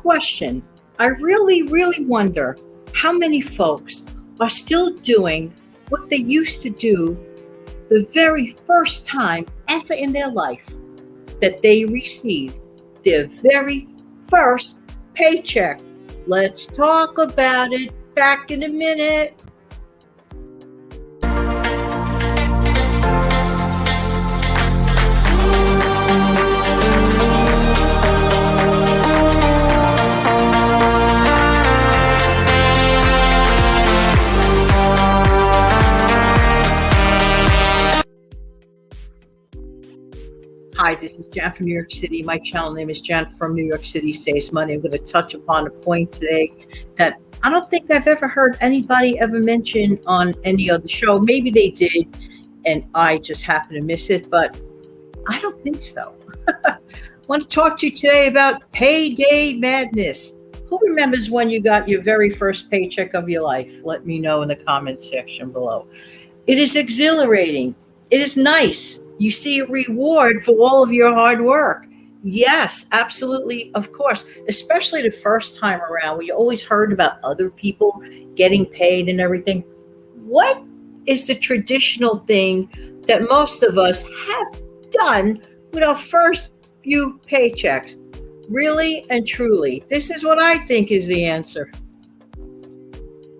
Question. I really, really wonder how many folks are still doing what they used to do the very first time ever in their life that they received their very first paycheck. Let's talk about it. Back in a minute. Hi, this is Jan from New York City. My channel name is Jan from New York City Saves Money. I'm going to touch upon a point today that I don't think I've ever heard anybody ever mention on any other show. Maybe they did, and I just happened to miss it, but I don't think so. I want to talk to you today about payday madness. Who remembers when you got your very first paycheck of your life? Let me know in the comments section below. It is exhilarating. It is nice. You see a reward for all of your hard work. Yes, absolutely, of course, especially the first time around where you always heard about other people getting paid and everything. What is the traditional thing that most of us have done with our first few paychecks? Really and truly, this is what I think is the answer.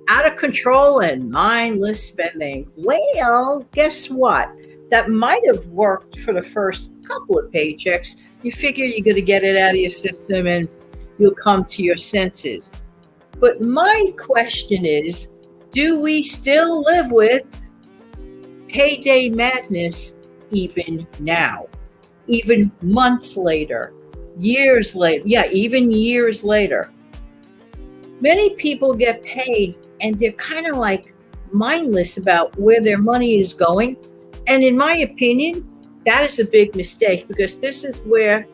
Out of control and mindless spending. Well, guess what? That might have worked for the first couple of paychecks. You figure you're going to get it out of your system and you'll come to your senses. But my question is, do we still live with payday madness even now? Even months later, years later, even years later. Many people get paid and they're kind of like mindless about where their money is going. And in my opinion, that is a big mistake because this is where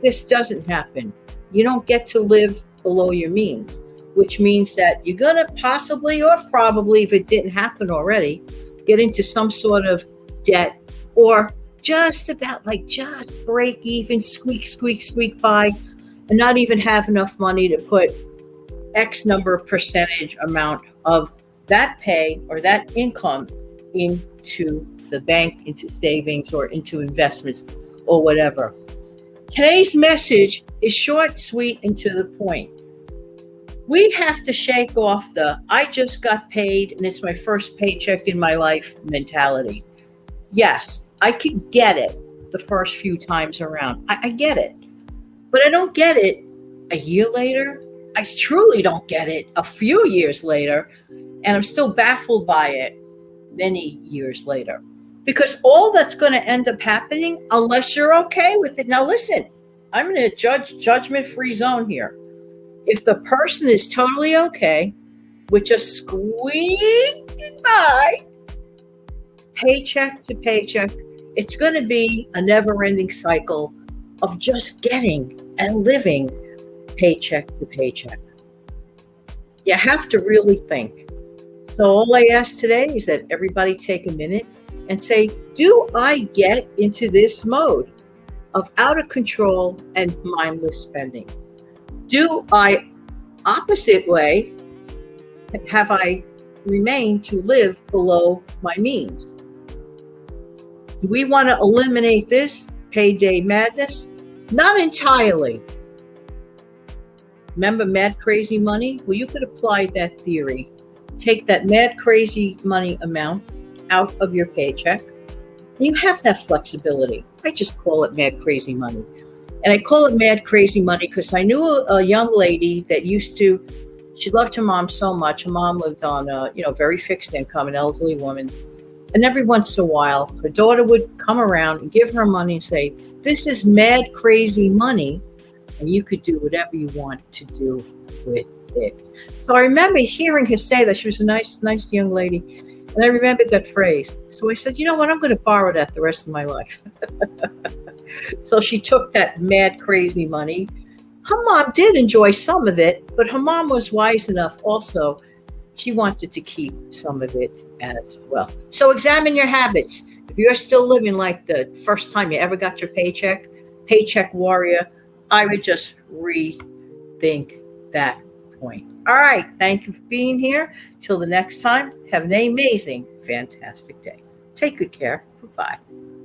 this doesn't happen. You don't get to live below your means, which means that you're going to possibly or probably, if it didn't happen already, get into some sort of debt or just about just break even, squeak by, and not even have enough money to put X number of percentage amount of that pay or that income into the bank, into savings, or into investments, or whatever. Today's message is short, sweet, and to the point. We have to shake off the I just got paid and it's my first paycheck in my life mentality. Yes, I could get it the first few times around. I get it. But I don't get it a year later. I truly don't get it a few years later. And I'm still baffled by it many years later. Because all that's going to end up happening, unless you're okay with it. Now, listen, I'm in a judgment-free zone here. If the person is totally okay with just squeaking by, paycheck to paycheck, it's going to be a never-ending cycle of just getting and living paycheck to paycheck. You have to really think. So all I ask today is that everybody take a minute and say, do I get into this mode of out of control and mindless spending? Do I, opposite way, have I remained to live below my means? Do we want to eliminate this payday madness? Not entirely. Remember mad crazy money? Well, you could apply that theory. Take that mad crazy money amount out of your paycheck. You have that flexibility. I just call it mad crazy money. And I call it mad crazy money because I knew a young lady that she loved her mom so much. Her mom lived on very fixed income, an elderly woman. And every once in a while, her daughter would come around and give her money and say, this is mad crazy money, and you could do whatever you want to do with it. So I remember hearing her say that. She was a nice young lady. And I remembered that phrase. So I said, you know what? I'm going to borrow that the rest of my life. So she took that mad, crazy money. Her mom did enjoy some of it, but her mom was wise enough also. She wanted to keep some of it as well. So examine your habits. If you're still living like the first time you ever got your paycheck warrior, I would just think that point. All right. Thank you for being here. Till the next time, have an amazing, fantastic day. Take good care. Bye-bye.